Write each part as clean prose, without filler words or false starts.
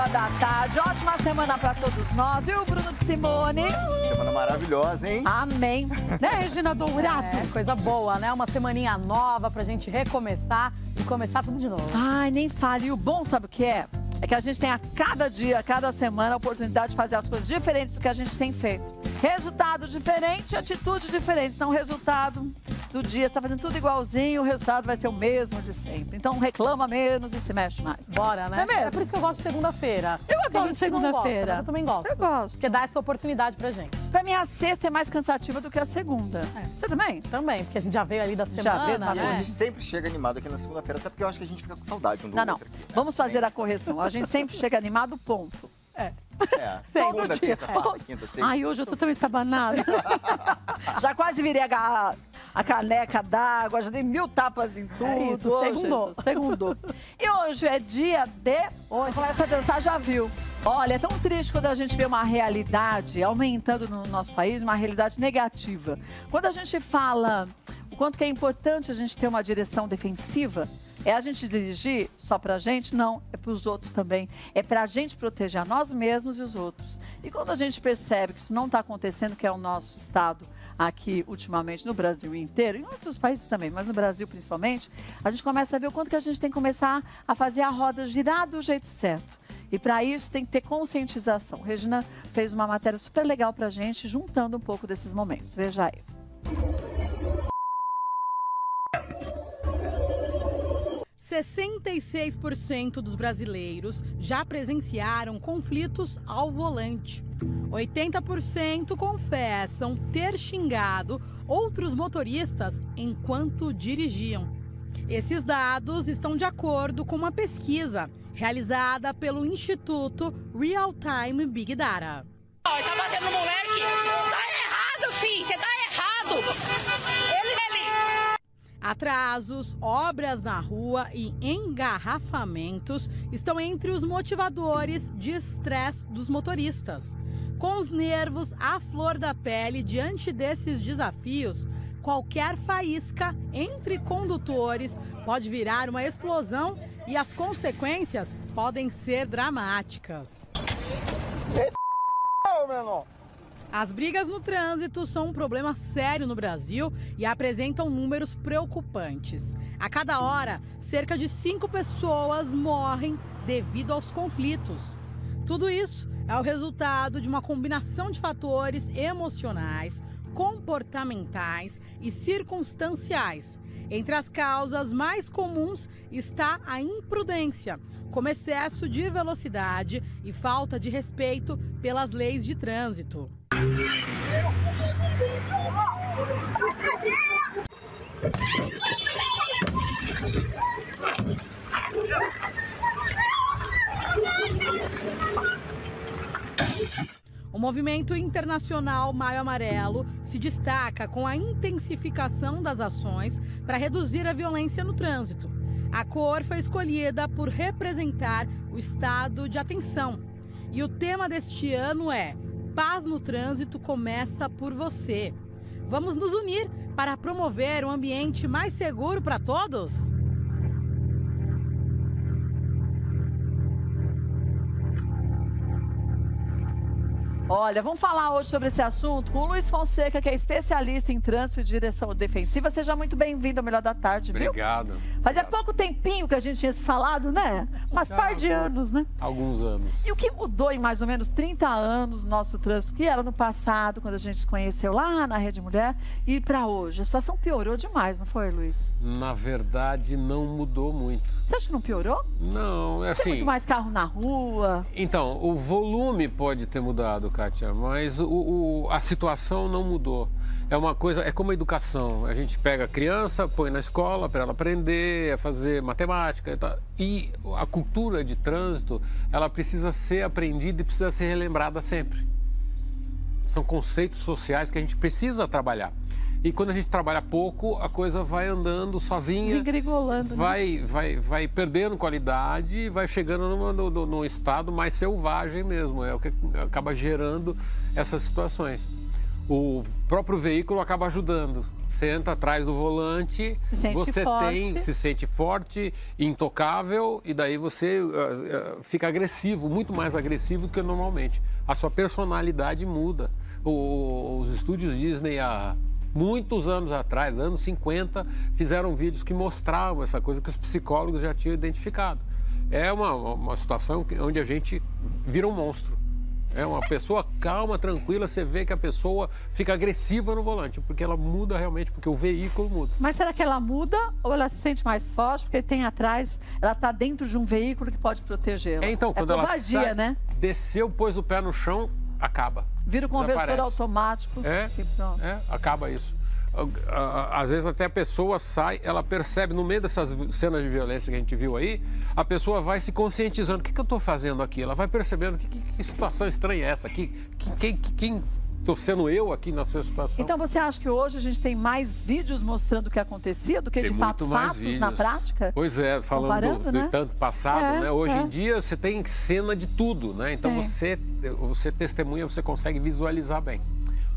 Melhor da Tarde. Ótima semana pra todos nós, viu, Bruno de Simone? Semana maravilhosa, hein? Amém. Né, Regina Dourato? Coisa boa, né? Uma semaninha nova pra gente recomeçar e começar tudo de novo. Ai, nem fale. E o bom, sabe o que é? É que a gente tem a cada dia, a cada semana, a oportunidade de fazer as coisas diferentes do que a gente tem feito. Resultado diferente, atitude diferente. Então, o resultado do dia, você tá fazendo tudo igualzinho, o resultado vai ser o mesmo de sempre. Então, reclama menos e se mexe mais. Bora, né? É mesmo? É por isso que eu gosto de segunda-feira. Eu adoro Tem gente que não gosta, segunda-feira. mas eu também gosto. Eu gosto. Porque dá essa oportunidade pra gente. Pra mim, a sexta é mais cansativa do que a segunda. Você também? Também, porque a gente já veio ali da semana, Já veio da A né? gente sempre chega animado aqui na segunda-feira, até porque eu acho que a gente fica com saudade um do Não. outro aqui. Né? Vamos fazer a correção. A gente sempre chega animado, ponto. É. Todo Segunda, dia. terça, quarta, quinta, sexta. Ai, hoje eu tô tão estabanada. Já quase virei a caneca d'água, já dei 1000 tapas em tudo. isso, Ô, segundou. Jesus, segundou. E hoje é dia de... Hoje começa a dançar, já viu. Olha, é tão triste quando a gente vê uma realidade aumentando no nosso país, uma realidade negativa. Quando a gente fala o quanto que é importante a gente ter uma direção defensiva, é a gente dirigir só pra gente? Não, é pros outros também. É pra gente proteger a nós mesmos e os outros. E quando a gente percebe que isso não está acontecendo, que é o nosso estado aqui ultimamente no Brasil inteiro, em outros países também, mas no Brasil principalmente, a gente começa a ver o quanto que a gente tem que começar a fazer a roda girar do jeito certo. E para isso tem que ter conscientização. Regina fez uma matéria super legal pra gente, juntando um pouco desses momentos. Veja aí. 66% dos brasileiros já presenciaram conflitos ao volante. 80% confessam ter xingado outros motoristas enquanto dirigiam. Esses dados estão de acordo com uma pesquisa realizada pelo Instituto Real Time Big Data. Tá batendo no moleque? Tá errado, filho! Você tá errado! Atrasos, obras na rua e engarrafamentos estão entre os motivadores de estresse dos motoristas. Com os nervos à flor da pele diante desses desafios, qualquer faísca entre condutores pode virar uma explosão e as consequências podem ser dramáticas. As brigas no trânsito são um problema sério no Brasil e apresentam números preocupantes. A cada hora, cerca de 5 pessoas morrem devido aos conflitos. Tudo isso é o resultado de uma combinação de fatores emocionais, comportamentais e circunstanciais. Entre as causas mais comuns está a imprudência, como excesso de velocidade e falta de respeito pelas leis de trânsito. O movimento internacional Maio Amarelo se destaca com a intensificação das ações para reduzir a violência no trânsito. A cor foi escolhida por representar o estado de atenção. E o tema deste ano é Paz no Trânsito começa por você. Vamos nos unir para promover um ambiente mais seguro para todos? Olha, vamos falar hoje sobre esse assunto com o Luiz Fonseca, que é especialista em trânsito e direção defensiva. Seja muito bem-vindo ao Melhor da Tarde, viu? Obrigado. Fazia pouco tempinho que a gente tinha se falado, né? Mas par de anos, né? Alguns anos. E o que mudou em mais ou menos 30 anos no nosso trânsito, que era no passado, quando a gente se conheceu lá na Rede Mulher, e para hoje? A situação piorou demais, não foi, Luiz? Na verdade, não mudou muito. Você acha que não piorou? Não, é assim... Tem muito mais carro na rua? Então, o volume pode ter mudado, Kátia, mas a situação não mudou. É uma coisa, é como a educação. A gente pega a criança, põe na escola para ela aprender a fazer matemática e tal. E a cultura de trânsito, ela precisa ser aprendida e precisa ser relembrada sempre. São conceitos sociais que a gente precisa trabalhar. E quando a gente trabalha pouco, a coisa vai andando sozinha. Desengrigolando, né? Vai perdendo qualidade e vai chegando num estado mais selvagem mesmo. É o que acaba gerando essas situações. o próprio veículo acaba ajudando. Você entra atrás do volante, se sente forte, intocável, e daí você fica agressivo, muito mais agressivo do que normalmente. A sua personalidade muda. Os estúdios Disney, há muitos anos atrás, anos 50, fizeram vídeos que mostravam essa coisa que os psicólogos já tinham identificado. É uma situação onde a gente vira um monstro. É uma pessoa calma, tranquila, você vê que a pessoa fica agressiva no volante, porque ela muda realmente, porque o veículo muda. Mas será que ela muda ou ela se sente mais forte porque tem atrás, ela está dentro de um veículo que pode protegê-la? Então, quando ela sai, né? Desceu, pôs o pé no chão, acaba. Vira o conversor automático. Acaba isso. Às vezes até a pessoa sai, ela percebe, no meio dessas cenas de violência que a gente viu aí, a pessoa vai se conscientizando. O que eu estou fazendo aqui? Ela vai percebendo que situação estranha é essa aqui? Quem estou sendo eu aqui nessa situação? Então você acha que hoje a gente tem mais vídeos mostrando o que acontecia do que de fato fatos na prática? Pois é, falando do tanto passado, né? Hoje em dia você tem cena de tudo, né? Então você testemunha, você consegue visualizar bem.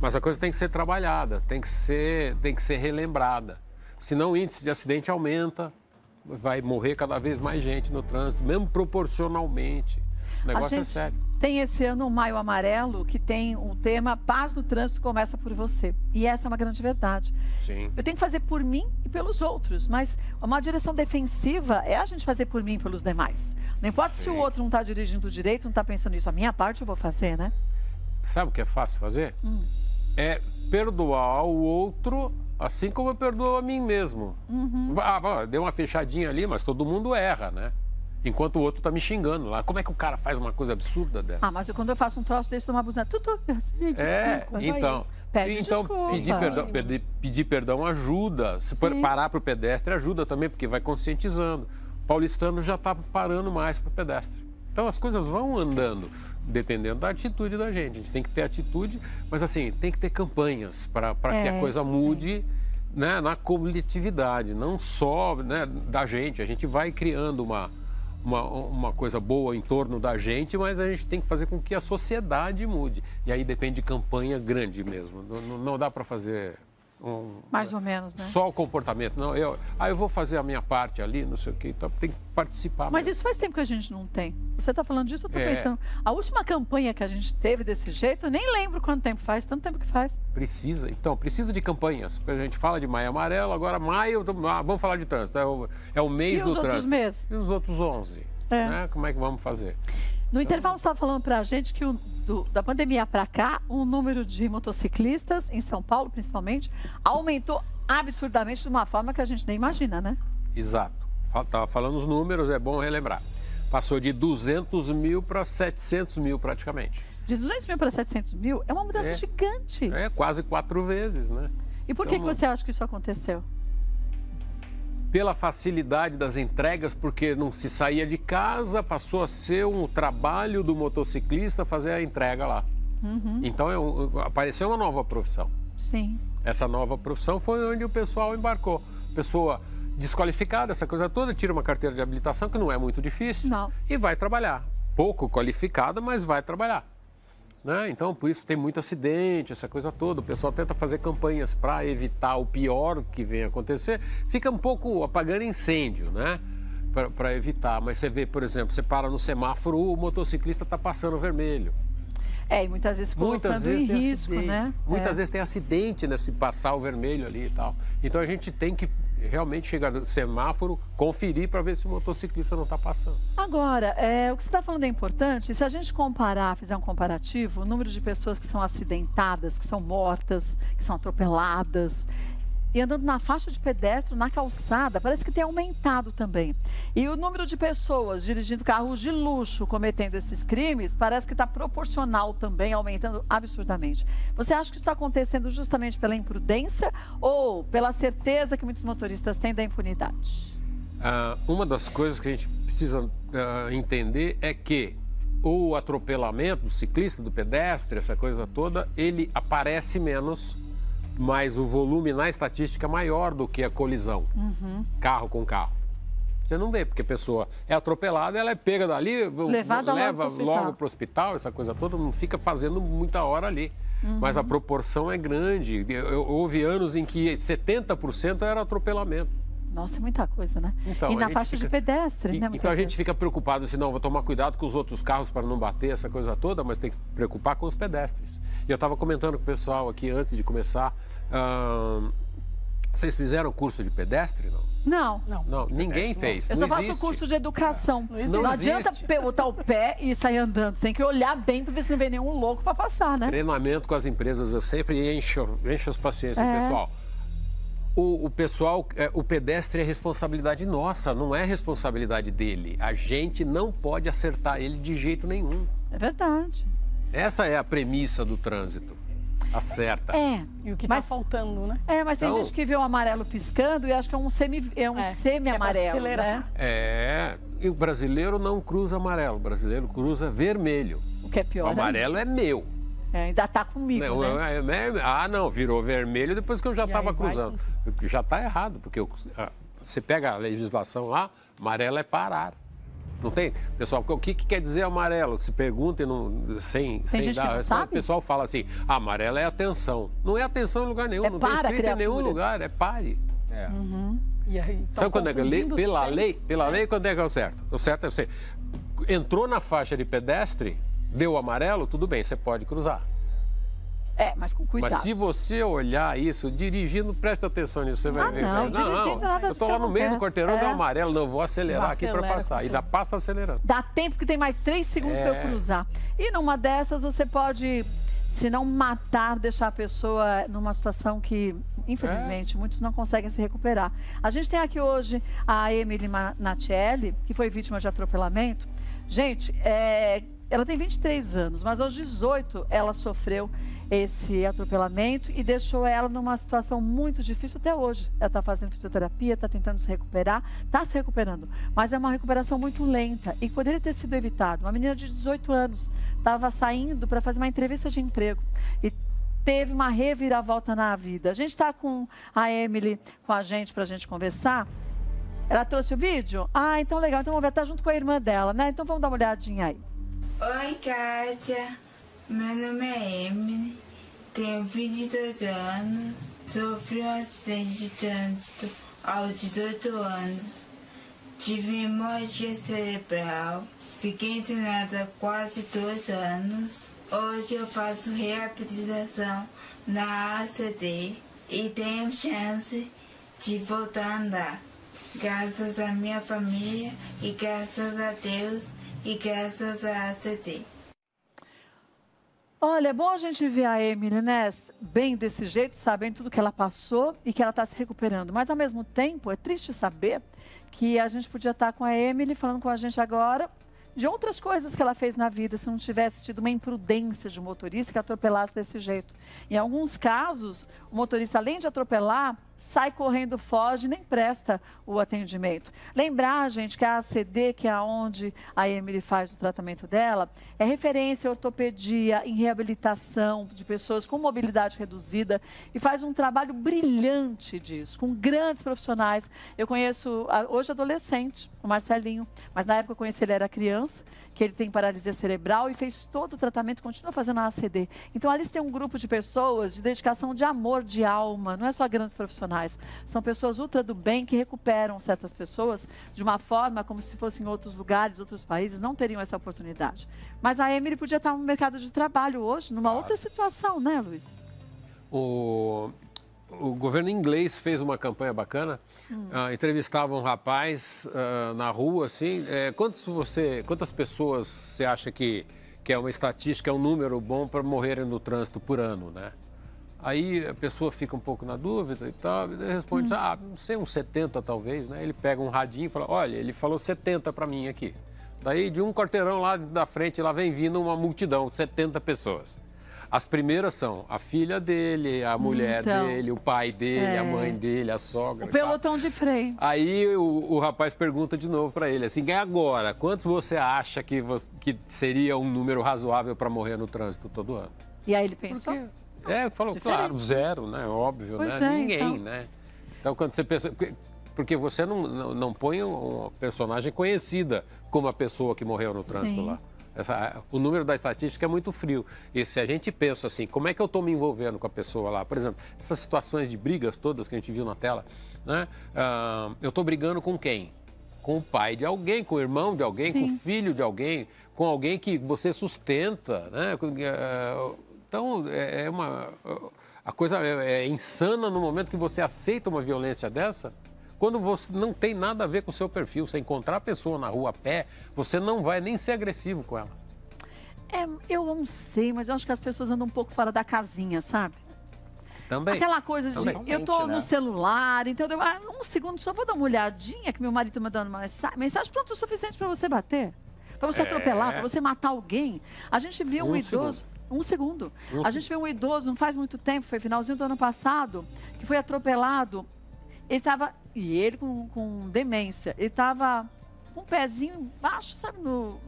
Mas a coisa tem que ser trabalhada, tem que ser relembrada. Senão o índice de acidente aumenta, vai morrer cada vez mais gente no trânsito, mesmo proporcionalmente. O negócio é sério. Tem esse ano o Maio Amarelo, que tem um tema Paz no Trânsito Começa por Você. E essa é uma grande verdade. Sim. Eu tenho que fazer por mim e pelos outros, mas uma direção defensiva é a gente fazer por mim e pelos demais. Não importa se o outro não está dirigindo direito, não está pensando nisso. A minha parte eu vou fazer, né? Sabe o que é fácil fazer? É perdoar o outro assim como eu perdoo a mim mesmo. Deu uma fechadinha ali, mas todo mundo erra, né? Enquanto o outro tá me xingando lá. Como é que o cara faz uma coisa absurda dessa? Mas quando eu faço um troço desse, numa buzina, então... Pedir perdão ajuda. Se parar para o pedestre ajuda também, porque vai conscientizando. O paulistano já está parando mais para o pedestre. Então as coisas vão andando, dependendo da atitude da gente. A gente tem que ter atitude, mas assim, tem que ter campanhas para que a coisa mude, né, na coletividade, não só, né, da gente. A gente vai criando uma coisa boa em torno da gente, mas a gente tem que fazer com que a sociedade mude. E aí depende de campanha grande mesmo. Não dá para fazer mais ou menos, né? Só o comportamento. Não, eu vou fazer a minha parte ali, não sei o quê, então tem que participar. Mas isso faz tempo que a gente não tem. Você está falando disso, eu estou pensando. A última campanha que a gente teve desse jeito, eu nem lembro quanto tempo faz, tanto tempo que faz. Precisa de campanhas. A gente fala de Maio Amarelo, agora maio, vamos falar de trânsito. É o mês do trânsito. E os outros meses? E os outros 11. Né? Como é que vamos fazer? No intervalo, você estava falando para a gente que da pandemia para cá, o número de motociclistas, em São Paulo principalmente, aumentou absurdamente de uma forma que a gente nem imagina, né? Exato. Estava falando os números, é bom relembrar. Passou de 200 mil para 700 mil praticamente. De 200 mil para 700 mil é uma mudança gigante. Quase 4 vezes, né? E por que você acha que isso aconteceu? Pela facilidade das entregas, porque não se saía de casa, passou a ser um trabalho do motociclista fazer a entrega lá. Então apareceu uma nova profissão. Sim. Essa nova profissão foi onde o pessoal embarcou. Pessoa desqualificada, essa coisa toda, tira uma carteira de habilitação, que não é muito difícil, e vai trabalhar. Pouco qualificada, mas vai trabalhar. Né? Então, por isso tem muito acidente, essa coisa toda. O pessoal tenta fazer campanhas para evitar o pior que vem acontecer. Fica um pouco apagando incêndio, né? Para evitar. Mas você vê, por exemplo, você para no semáforo, o motociclista está passando vermelho. E muitas vezes colocando em risco, né? Muitas vezes tem acidente nesse passar o vermelho ali e tal. Então a gente tem que realmente chegar no semáforo, conferir para ver se o motociclista não está passando. Agora, o que você está falando é importante. Se a gente fizer um comparativo, o número de pessoas que são acidentadas, que são mortas, que são atropeladas, e andando na faixa de pedestre, na calçada, parece que tem aumentado também. E o número de pessoas dirigindo carros de luxo, cometendo esses crimes, parece que está proporcional também, aumentando absurdamente. Você acha que isso está acontecendo justamente pela imprudência ou pela certeza que muitos motoristas têm da impunidade? Uma das coisas que a gente precisa entender é que o atropelamento do ciclista, do pedestre, essa coisa toda, ele aparece menos, mas o volume na estatística é maior do que a colisão, carro com carro. Você não vê, porque a pessoa é atropelada, ela é pega dali, leva logo para o hospital, essa coisa toda, não fica fazendo muita hora ali. mas a proporção é grande. Houve anos em que 70% era atropelamento. Nossa, é muita coisa, né? Então, e na faixa de pedestre, né? Então a gente fica preocupado assim, não, vou tomar cuidado com os outros carros para não bater essa coisa toda, mas tem que preocupar com os pedestres. E eu estava comentando com o pessoal aqui antes de começar, vocês fizeram curso de pedestre, não? Não. Ninguém fez. Eu só faço curso de educação. Não adianta botar o pé e sair andando. Tem que olhar bem para ver se não vem nenhum louco para passar, né? Treinamento com as empresas, eu sempre encho as paciências, pessoal. O pessoal, o pedestre é responsabilidade nossa, não é responsabilidade dele. A gente não pode acertar ele de jeito nenhum. É verdade. Essa é a premissa do trânsito. Acerta. E o que tá faltando, né? Mas tem gente que vê o amarelo piscando e acha que é um semi-amarelo, né? E o brasileiro não cruza amarelo, o brasileiro cruza vermelho. O que é pior. O amarelo é meu. Ainda tá comigo, né? Não, virou vermelho depois que eu já estava cruzando. Já está errado, porque você pega a legislação lá, amarelo é parar. Não tem? Pessoal, o que quer dizer amarelo? Se pergunta sem gente dar. Que não sabe? O pessoal fala assim, amarelo é atenção. Não é atenção em lugar nenhum, não tem escrito em nenhum lugar, é pare. E aí, sabe quando é que pela lei, quando é que é o certo? O certo é você entrou na faixa de pedestre, deu o amarelo, tudo bem, você pode cruzar. Mas com cuidado. Mas se você olhar isso, dirigindo, presta atenção nisso, você vai ver. Dirigindo nada eu estou lá no meio do quarteirão, deu amarelo, não, vou acelerar aqui para passar. Ainda passa acelerando. Dá tempo que tem mais 3 segundos para eu cruzar. E numa dessas você pode, se não matar, deixar a pessoa numa situação que, infelizmente, muitos não conseguem se recuperar. A gente tem aqui hoje a Emily Natielli, que foi vítima de atropelamento. Gente, ela tem 23 anos, mas aos 18 ela sofreu esse atropelamento e deixou ela numa situação muito difícil até hoje. Ela está fazendo fisioterapia, está tentando se recuperar, está se recuperando, mas é uma recuperação muito lenta e poderia ter sido evitado. Uma menina de 18 anos estava saindo para fazer uma entrevista de emprego e teve uma reviravolta na vida. A gente está com a Emily com a gente para a gente conversar. Ela trouxe o vídeo? Então legal, então vamos ver, está junto com a irmã dela, né? Então vamos dar uma olhadinha aí. Oi, Kátia. Meu nome é Emily, tenho 22 anos, sofri um acidente de trânsito aos 18 anos, tive hemorragia cerebral, fiquei internada há quase 2 anos. Hoje eu faço reabilitação na ACD e tenho chance de voltar a andar, graças à minha família e graças a Deus e graças à ACD. Olha, é bom a gente ver a Emily, né, bem desse jeito, sabendo tudo que ela passou e que ela está se recuperando. Mas, ao mesmo tempo, é triste saber que a gente podia estar com a Emily falando com a gente agora de outras coisas que ela fez na vida, se não tivesse tido uma imprudência de motorista que atropelasse desse jeito. Em alguns casos, o motorista, além de atropelar, sai correndo, foge e nem presta o atendimento. Lembrar, gente, que a ACD, que é onde a Emily faz o tratamento dela, é referência em ortopedia, em reabilitação de pessoas com mobilidade reduzida e faz um trabalho brilhante disso, com grandes profissionais. Eu conheço, hoje adolescente, o Marcelinho, mas na época eu conheci ele era criança, que ele tem paralisia cerebral e fez todo o tratamento, continua fazendo a ACD. Então, ali tem um grupo de pessoas de dedicação, de amor, de alma, não é só grandes profissionais. São pessoas ultra do bem que recuperam certas pessoas de uma forma como se fossem em outros lugares, outros países, não teriam essa oportunidade. Mas a Emily podia estar no mercado de trabalho hoje, numa outra situação, né, Luiz? O governo inglês fez uma campanha bacana, entrevistava um rapaz na rua, assim, quantas pessoas você acha que é uma estatística, é um número bom para morrerem no trânsito por ano, né? Aí a pessoa fica um pouco na dúvida e tal, e responde, não sei, uns 70 talvez, né? Ele pega um radinho e fala, olha, ele falou 70 para mim aqui. Daí de um quarteirão lá da frente, lá vem vindo uma multidão, 70 pessoas. As primeiras são a filha dele, a mulher dele, o pai dele, a mãe dele, a sogra. O pelotão de freio. Aí o rapaz pergunta de novo para ele, assim, agora, quantos você acha que seria um número razoável para morrer no trânsito todo ano? E aí ele pensou? Falou, claro, 0, né? Óbvio, pois né? Ninguém, né? Então, quando você pensa... Porque você não põe uma personagem conhecida como a pessoa que morreu no trânsito lá. O número da estatística é muito frio. E se a gente pensa assim, como é que eu estou me envolvendo com a pessoa lá? Por exemplo, essas situações de brigas todas que a gente viu na tela, né? Eu estou brigando com quem? Com o pai de alguém, com o irmão de alguém, com o filho de alguém, com alguém que você sustenta, né? Então, a coisa é insana no momento que você aceita uma violência dessa, quando você não tem nada a ver com o seu perfil. Você encontrar a pessoa na rua a pé, você não vai nem ser agressivo com ela. Eu não sei, mas eu acho que as pessoas andam um pouco fora da casinha, sabe? Também. Aquela coisa de, Também. eu tô Né? no celular, então um segundo só vou dar uma olhadinha que meu marido tá mandando uma mensagem, pronto, o suficiente para você bater, para você atropelar, para você matar alguém. A gente viu um idoso... Um segundo. A gente viu um idoso, não faz muito tempo, foi finalzinho do ano passado, que foi atropelado. Ele tava, ele com demência, ele tava com um pezinho embaixo, sabe,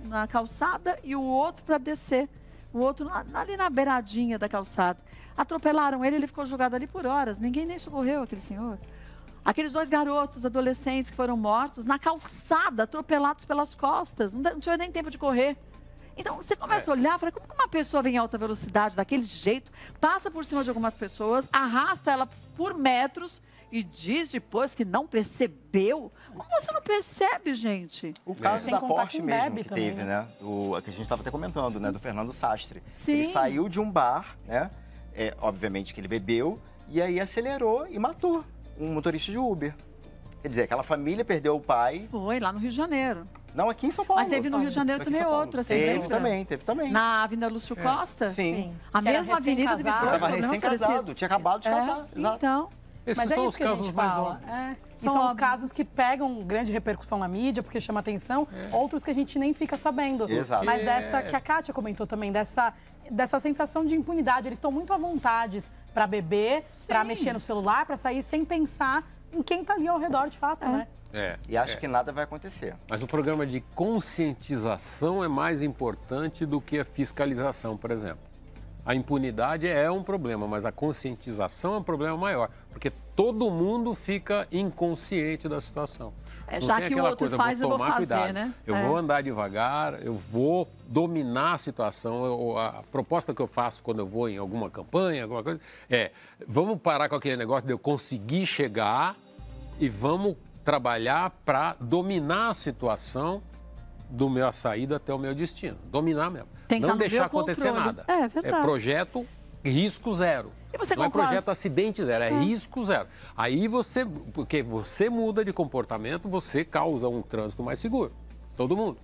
na calçada, e o outro para descer. O outro ali na beiradinha da calçada. Atropelaram ele ficou jogado ali por horas. Ninguém nem socorreu aquele senhor. Aqueles 2 garotos, adolescentes que foram mortos na calçada, atropelados pelas costas. Não tinha nem tempo de correr. Então, você começa a olhar, fala, como que uma pessoa vem em alta velocidade daquele jeito, passa por cima de algumas pessoas, arrasta ela por metros e diz depois que não percebeu? Como você não percebe, gente? O caso da Porsche mesmo que também, teve, né? Que a gente estava até comentando, né? Do Fernando Sastre. Sim. Ele saiu de um bar, né? Obviamente que ele bebeu, e aí acelerou e matou um motorista de Uber. Quer dizer, aquela família perdeu o pai. Foi, lá no Rio de Janeiro. Não, aqui em São Paulo. Mas teve no Rio de Janeiro também outro, assim, lembra? Teve também. Na Avenida Lúcio Costa? Sim. A Que era mesma avenida teve dois recém-casado. Estava problemas recém-casado, parecidos. tinha acabado de casar. Exato. Então, Esses Mas é são isso os que a casos gente mais fala. óbvios. E são os óbvios. casos que pegam grande repercussão na mídia, porque chama atenção, outros que a gente nem fica sabendo. Exato. Mas dessa que a Kátia comentou também, dessa sensação de impunidade. Eles estão muito à vontade para beber, para mexer no celular, para sair sem pensar em quem está ali ao redor de fato, né? E acha que nada vai acontecer. Mas o programa de conscientização é mais importante do que a fiscalização, por exemplo. A impunidade é um problema, mas a conscientização é um problema maior, porque todo mundo fica inconsciente da situação. já que o outro faz, eu vou fazer, cuidado. né? Eu vou andar devagar, eu vou dominar a situação. A proposta que eu faço quando eu vou em alguma campanha, alguma coisa, vamos parar com aquele negócio de eu conseguir chegar e vamos trabalhar para dominar a situação do meu saída até o meu destino. Dominar mesmo. Não deixar acontecer nada. É verdade. Projeto risco zero. E você não concorda? é projeto acidente zero, é risco zero. Aí porque você muda de comportamento, você causa um trânsito mais seguro. Todo mundo.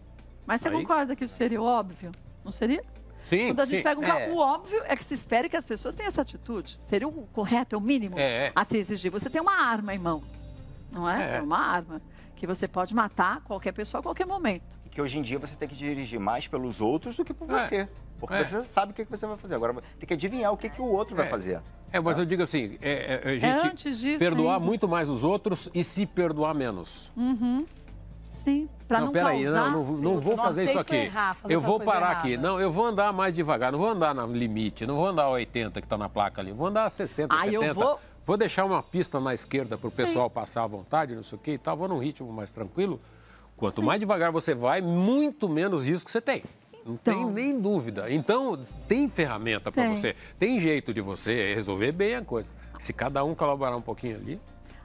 Mas você concorda que isso seria o óbvio? Não seria? Sim, Quando a gente sim. pega um carro, o óbvio é que se espere que as pessoas tenham essa atitude. Seria o correto, é o mínimo a se exigir. Você tem uma arma em mãos, não é? É uma arma que você pode matar qualquer pessoa a qualquer momento. E que hoje em dia você tem que dirigir mais pelos outros do que por você. Porque você sabe o que você vai fazer. Agora tem que adivinhar o que o outro vai fazer. Mas eu digo assim, a gente antes disso perdoar ainda. muito mais os outros e se perdoar menos. Sim, para não peraí, causar... não vou fazer isso aqui. Eu vou parar aqui. Não, eu vou andar mais devagar, não vou andar no limite, não vou andar a 80 que está na placa ali, vou andar a 60, 70. Vou deixar uma pista na esquerda para o pessoal passar à vontade, não sei o que e tal, vou num ritmo mais tranquilo. Quanto mais devagar você vai, muito menos risco você tem. Não tem nem dúvida. Então, tem ferramenta para você. Tem jeito de você resolver bem a coisa. Se cada um colaborar um pouquinho ali...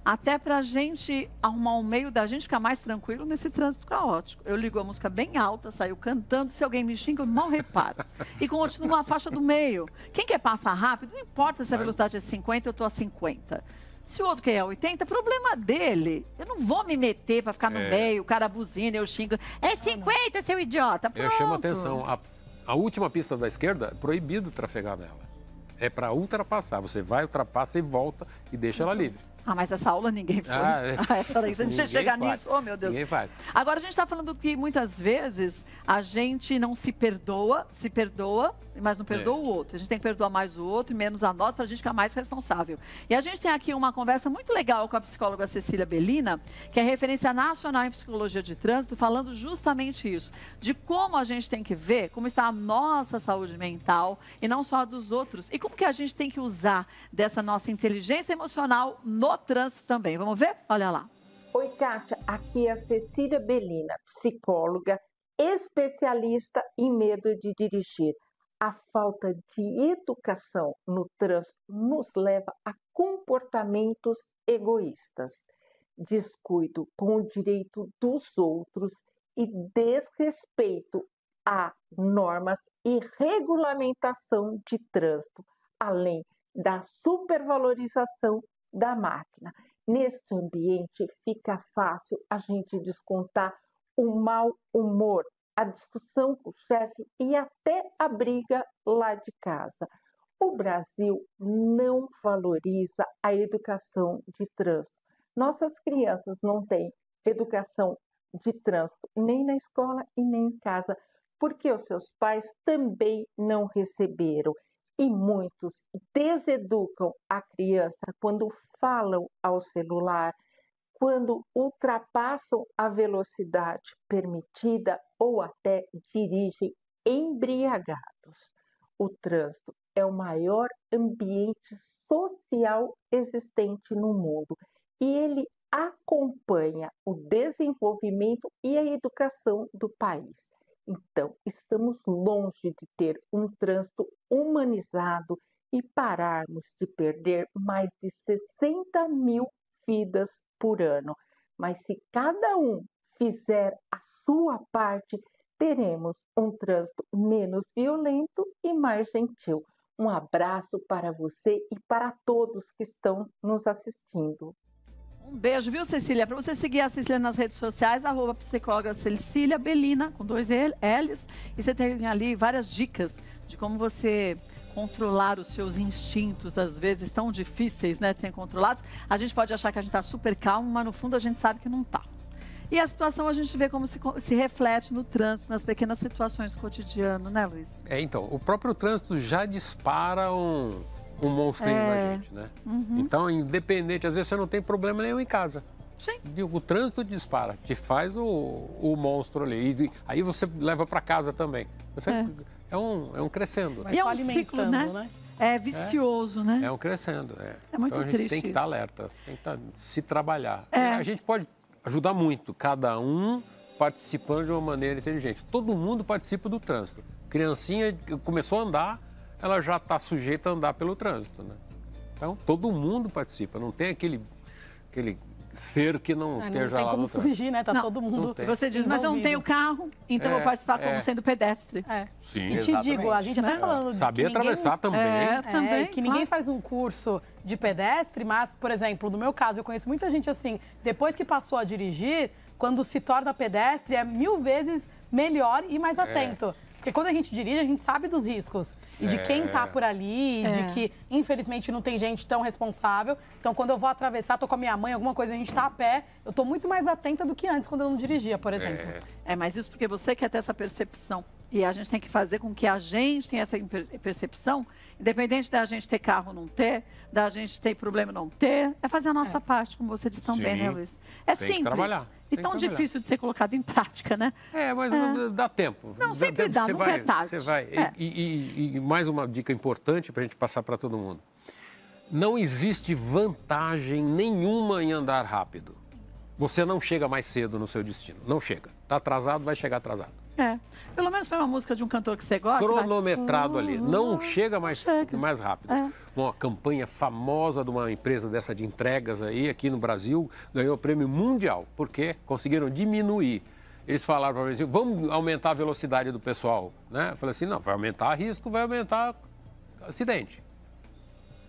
Até pra gente arrumar um meio da gente ficar mais tranquilo nesse trânsito caótico. Eu ligo a música bem alta, saio cantando, se alguém me xinga, eu mal reparo. E continuo numa faixa do meio. Quem quer passar rápido, não importa se a velocidade é 50, eu tô a 50. Se o outro quer 80, problema dele. Eu não vou me meter para ficar no meio, o cara buzina, eu xingo. É 50, seu idiota, pronto. Eu chamo a atenção, a última pista da esquerda, é proibido trafegar nela. É para ultrapassar, você vai, ultrapassa e volta e deixa ela livre. Mas essa aula ninguém foi. Se a gente chegar nisso, oh meu Deus. Ninguém faz. Agora a gente está falando que muitas vezes a gente não se perdoa, mas não perdoa o outro. A gente tem que perdoar mais o outro e menos a nós para a gente ficar mais responsável. E a gente tem aqui uma conversa muito legal com a psicóloga Cecília Bellina, que é referência nacional em psicologia de trânsito, falando justamente isso, de como a gente tem que ver como está a nossa saúde mental e não só a dos outros. E como que a gente tem que usar dessa nossa inteligência emocional no trânsito também. Vamos ver? Olha lá. Oi, Kátia. Aqui é a Cecília Bellina, psicóloga especialista em medo de dirigir. A falta de educação no trânsito nos leva a comportamentos egoístas, descuido com o direito dos outros e desrespeito a normas e regulamentação de trânsito, além da supervalorização da máquina. Neste ambiente fica fácil a gente descontar o mau humor, a discussão com o chefe e até a briga lá de casa. O Brasil não valoriza a educação de trânsito. Nossas crianças não têm educação de trânsito nem na escola e nem em casa, porque os seus pais também não receberam. E muitos deseducam a criança quando falam ao celular, quando ultrapassam a velocidade permitida ou até dirigem embriagados. O trânsito é o maior ambiente social existente no mundo e ele acompanha o desenvolvimento e a educação do país. Então, estamos longe de ter um trânsito humanizado e pararmos de perder mais de 60 mil vidas por ano. Mas se cada um fizer a sua parte, teremos um trânsito menos violento e mais gentil. Um abraço para você e para todos que estão nos assistindo. Um beijo, viu, Cecília? Para você seguir a Cecília nas redes sociais, @psicóloga Cecília Belina, com 2 L's. E você tem ali várias dicas de como você controlar os seus instintos, às vezes tão difíceis, né, de serem controlados. A gente pode achar que a gente está super calmo, mas no fundo a gente sabe que não está. E a situação a gente vê como se reflete no trânsito, nas pequenas situações do cotidiano, né, Luiz? Então, o próprio trânsito já dispara um monstrinho na gente, né? Então, independente, às vezes você não tem problema nenhum em casa. Sim. O trânsito dispara, te faz o monstro ali. E aí você leva para casa também. É um crescendo. E é um ciclo, né? É vicioso, né? É um crescendo. É muito então, a gente triste tem que estar alerta, tem que se trabalhar. A gente pode ajudar muito, cada um participando de uma maneira inteligente. Todo mundo participa do trânsito. Criancinha começou a andar, ela já está sujeita a andar pelo trânsito, né? Então, todo mundo participa, não tem aquele ser que não esteja lá no trânsito. Não tem como fugir, né? Tá todo mundo Você diz, mas eu não tenho carro, então eu vou participar como sendo pedestre. Sim, e te digo, a gente até falando de saber atravessar também. Também, que ninguém faz um curso de pedestre, mas, por exemplo, no meu caso, eu conheço muita gente assim, depois que passou a dirigir, quando se torna pedestre, é 1000 vezes melhor e mais atento. Porque quando a gente dirige, a gente sabe dos riscos. E de quem tá por ali, de que, infelizmente, não tem gente tão responsável. Então, quando eu vou atravessar, tô com a minha mãe, alguma coisa, a gente tá a pé, eu tô muito mais atenta do que antes, quando eu não dirigia, por exemplo. Mas isso porque você quer ter essa percepção. E a gente tem que fazer com que a gente tenha essa percepção, independente da gente ter carro ou não ter, da gente ter problema ou não ter, é fazer a nossa parte, como você disse também, né, Luiz? É tem simples. Que trabalhar. E tão difícil de ser colocado em prática, né? Mas dá tempo. Não, sempre dá, nunca é tarde. Você vai. E mais uma dica importante para a gente passar para todo mundo. Não existe vantagem nenhuma em andar rápido. Você não chega mais cedo no seu destino. Não chega. Está atrasado, vai chegar atrasado. Pelo menos foi uma música de um cantor que você gosta. Cronometrado ali. Não chega mais rápido. Uma campanha famosa de uma empresa dessa de entregas aí, aqui no Brasil, ganhou o prêmio mundial, porque conseguiram diminuir. Eles falaram para mim assim, vamos aumentar a velocidade do pessoal, né? Eu falei assim, não, vai aumentar risco, vai aumentar acidente.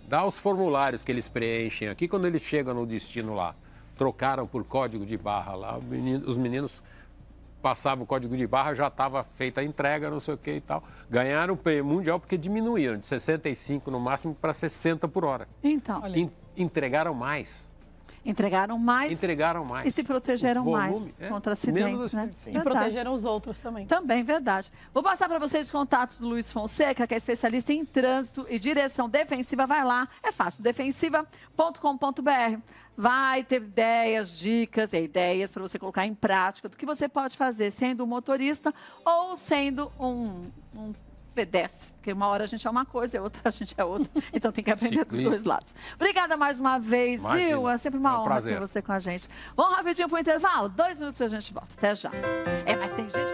Dá os formulários que eles preenchem aqui, quando eles chegam no destino lá, trocaram por código de barra lá, os meninos passavam o código de barra, já estava feita a entrega, não sei o que e tal. Ganharam o prêmio mundial porque diminuíram de 65 no máximo para 60 por hora. Então. Entregaram mais. Entregaram mais e se protegeram mais contra acidentes, né? E protegeram os outros também. Também, verdade. Vou passar para vocês os contatos do Luiz Fonseca, que é especialista em trânsito e direção defensiva. Vai lá, é fácil, defensiva.com.br. Vai ter ideias, dicas e ideias para você colocar em prática do que você pode fazer sendo um motorista ou sendo um pedestre, porque uma hora a gente é uma coisa e outra a gente é outra, então tem que aprender dos dois lados. Obrigada mais uma vez, Gil, é sempre uma honra ter você com a gente. Vamos rapidinho pro intervalo, 2 minutos e a gente volta, até já. Mas tem gente